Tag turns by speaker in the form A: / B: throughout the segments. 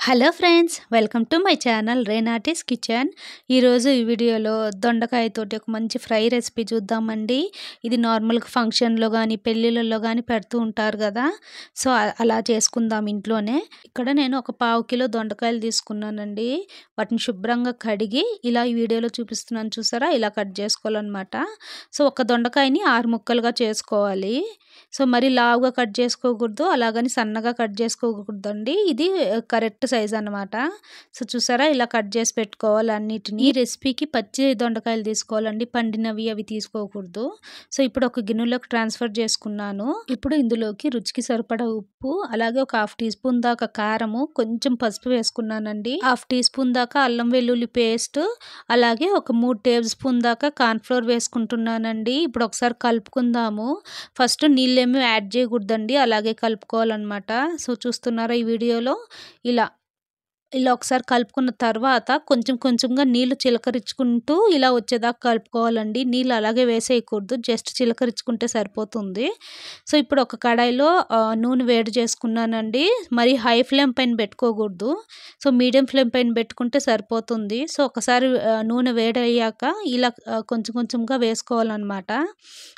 A: Hello friends, welcome to my channel రేనాటిస్ kitchen. ఈరోజు ఈ వీడియోలో దొండకాయతోటి ఒక మంచి ఫ్రై రెసిపీ చూద్దామండి. ఇది నార్మల్గా ఫంక్షన్లో కానీ పెళ్ళిళ్ళలో కానీ పెడుతూ ఉంటారు కదా. సో అలా చేసుకుందాం ఇంట్లోనే. ఇక్కడ నేను ఒక 1/2 కిలో దొండకాయలు తీసుకున్నానండి. వాటిని శుభ్రంగా కడిగి ఇలా ఈ వీడియోలో చూపిస్తున్నాను చూసారా, ఇలా కట్ చేసుకోవాలన్నమాట. సో ఒక దొండకాయని 6 ముక్కలుగా చేసుకోవాలి. సో మరి లావుగా కట్ చేసుకోకూడదు, అలాగని సన్నగా కట్ చేసుకోకూడదండి. ఇది కరెక్ట్ సైజ్ అన్నమాట. సో చూసారా, ఇలా కట్ చేసి పెట్టుకోవాలి అన్నిటిని. ఈ రెసిపీకి పచ్చి దొండకాయలు తీసుకోవాలండి, పండినవి అవి తీసుకోకూడదు. సో ఇప్పుడు ఒక గిన్నెలోకి ట్రాన్స్ఫర్ చేసుకున్నాను. ఇప్పుడు ఇందులోకి రుచికి సరిపడా ఉప్పు, అలాగే ఒక 1/2 టీ స్పూన్ దాకా కారము, కొంచెం పసుపు వేసుకున్నానండి. 1/2 టీ స్పూన్ దాకా అల్లం వెల్లుల్లి పేస్ట్, అలాగే ఒక 3 టేబుల్ స్పూన్ దాకా కార్న్ఫ్లోర్ వేసుకుంటున్నానండి. ఇప్పుడు ఒకసారి కలుపుకుందాము. ఫస్ట్ నీళ్ళేమీ యాడ్ చేయకూడదండి, అలాగే కలుపుకోవాలన్నమాట. సో చూస్తున్నారా ఈ వీడియోలో ఇలా ఒకసారి కలుపుకున్న తర్వాత కొంచెం కొంచెంగా నీళ్లు చిలకరించుకుంటూ ఇలా వచ్చేదాకా కలుపుకోవాలండి. నీళ్ళు అలాగే వేసేయకూడదు, జస్ట్ చిలకరించుకుంటే సరిపోతుంది. సో ఇప్పుడు ఒక కడాయిలో నూనె వేడి చేసుకున్నానండి. మరి హై ఫ్లేమ్ పైన పెట్టుకోకూడదు, సో మీడియం ఫ్లేమ్ పైన పెట్టుకుంటే సరిపోతుంది. సో ఒకసారి నూనె వేడయ్యాక ఇలా కొంచెం కొంచెంగా వేసుకోవాలన్నమాట.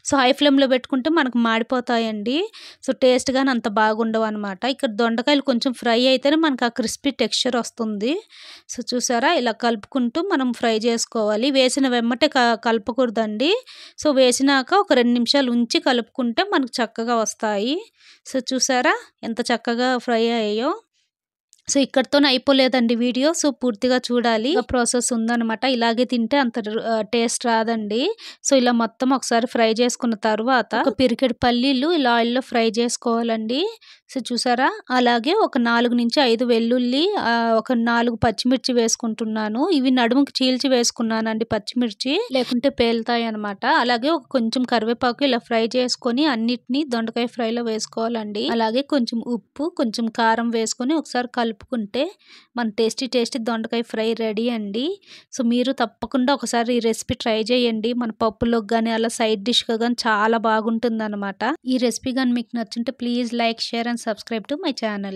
A: సో హై ఫ్లేమ్లో పెట్టుకుంటే మనకు మాడిపోతాయండి. సో టేస్ట్ కానీ అంత బాగుండవు అనమాట. ఇక్కడ దొండకాయలు కొంచెం ఫ్రై అయితేనే మనకు ఆ క్రిస్పీ టెక్స్చర్ వస్తుంది. సో చూసారా, ఇలా కలుపుకుంటూ మనం ఫ్రై చేసుకోవాలి. వేసిన వెమ్మటే కలపకూడదండి. సో వేసినాక ఒక 2 నిమిషాలు ఉంచి కలుపుకుంటే మనకు చక్కగా వస్తాయి. సో చూసారా ఎంత చక్కగా ఫ్రై అయ్యాయో. సో ఇక్కడితోనే అయిపోలేదండి వీడియో. సో పూర్తిగా చూడాలి, ప్రాసెస్ ఉందన్నమాట. ఇలాగే తింటే అంత టేస్ట్ రాదండి. సో ఇలా మొత్తం ఒకసారి ఫ్రై చేసుకున్న తర్వాత ఒక పిరికెడు పల్లీలు ఇలా ఆయిల్లో ఫ్రై చేసుకోవాలండి. సో చూసారా, అలాగే ఒక 4 నుంచి 5 వెల్లుల్లి, ఒక 4 పచ్చిమిర్చి వేసుకుంటున్నాను. ఇవి నడుముకి చీల్చి వేసుకున్నానండి పచ్చిమిర్చి, లేకుంటే పేలుతాయి అనమాట. అలాగే ఒక కొంచెం కరివేపాకు ఇలా ఫ్రై చేసుకొని అన్నిటినీ దొండకాయ ఫ్రైలో వేసుకోవాలండి. అలాగే కొంచెం ఉప్పు, కొంచెం కారం వేసుకొని ఒకసారి కలుపుకుంటే మన టేస్టీ దొండకాయ ఫ్రై రెడీ అండి. సో మీరు తప్పకుండా ఒకసారి ఈ రెసిపీ ట్రై చేయండి. మన పప్పులోకి కానీ అలా సైడ్ డిష్గా కానీ చాలా బాగుంటుంది అనమాట. ఈ రెసిపీ కానీ మీకు నచ్చుంటే please like, share and subscribe to my channel.